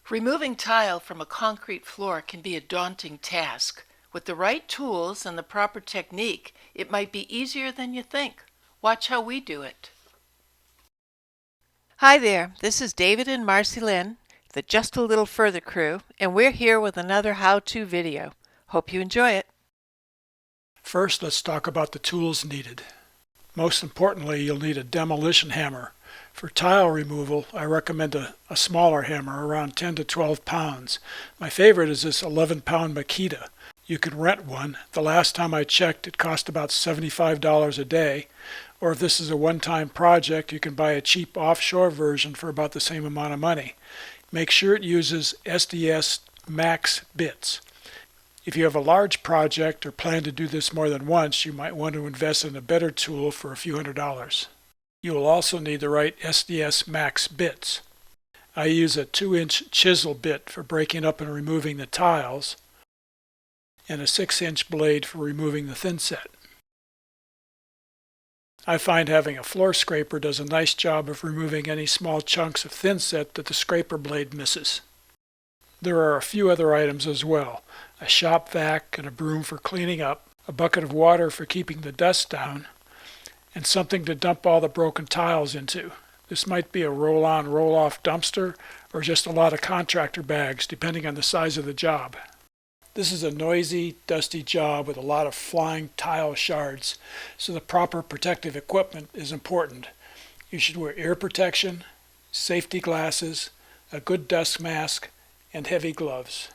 Removing tile from a concrete floor can be a daunting task. With the right tools and the proper technique, it might be easier than you think. Watch how we do it. Hi there, this is David and Marcy Lynn, the Just a Little Further crew, and we're here with another how-to video. Hope you enjoy it. First, let's talk about the tools needed. Most importantly, you'll need a demolition hammer. For tile removal, I recommend a smaller hammer, around 10 to 12 pounds. My favorite is this 11-pound Makita. You can rent one. The last time I checked, it cost about $75 a day. Or if this is a one-time project, you can buy a cheap offshore version for about the same amount of money. Make sure it uses SDS max bits. If you have a large project or plan to do this more than once, you might want to invest in a better tool for a few $100s. You will also need the right SDS max bits. I use a 2-inch chisel bit for breaking up and removing the tiles, and a 6-inch blade for removing the thinset. I find having a floor scraper does a nice job of removing any small chunks of thinset that the scraper blade misses. There are a few other items as well: a shop vac and a broom for cleaning up, a bucket of water for keeping the dust down, and something to dump all the broken tiles into. This might be a roll-on, roll-off dumpster or just a lot of contractor bags, depending on the size of the job. This is a noisy, dusty job with a lot of flying tile shards, so the proper protective equipment is important. You should wear ear protection, safety glasses, a good dust mask, and heavy gloves.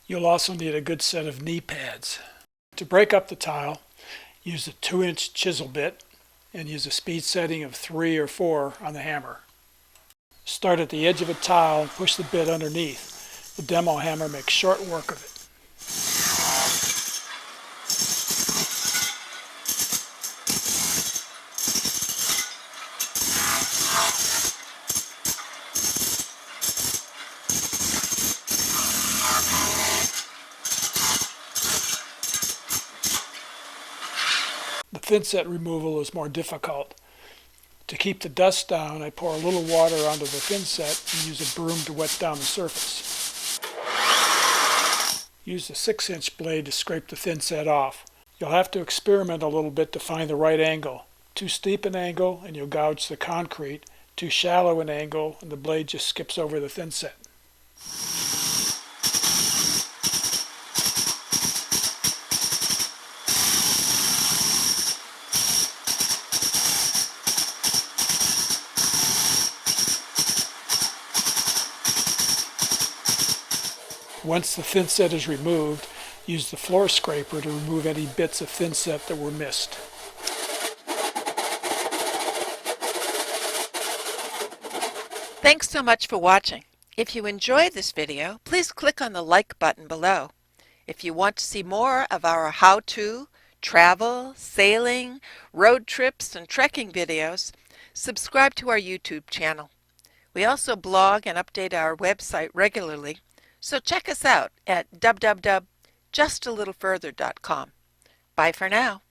You'll also need a good set of knee pads. To break up the tile, use a 2-inch chisel bit and use a speed setting of 3 or 4 on the hammer. Start at the edge of a tile and push the bit underneath. The demo hammer makes short work of it. The thinset removal is more difficult. To keep the dust down, I pour a little water onto the thinset and use a broom to wet down the surface. Use the 6-inch blade to scrape the thinset off. You'll have to experiment a little bit to find the right angle. Too steep an angle and you'll gouge the concrete. Too shallow an angle and the blade just skips over the thinset. Once the thinset is removed, use the floor scraper to remove any bits of thinset that were missed. Thanks so much for watching. If you enjoyed this video, please click on the like button below. If you want to see more of our how-to, travel, sailing, road trips, and trekking videos, subscribe to our YouTube channel. We also blog and update our website regularly, so check us out at www.justtalittlefurther.com. Bye for now.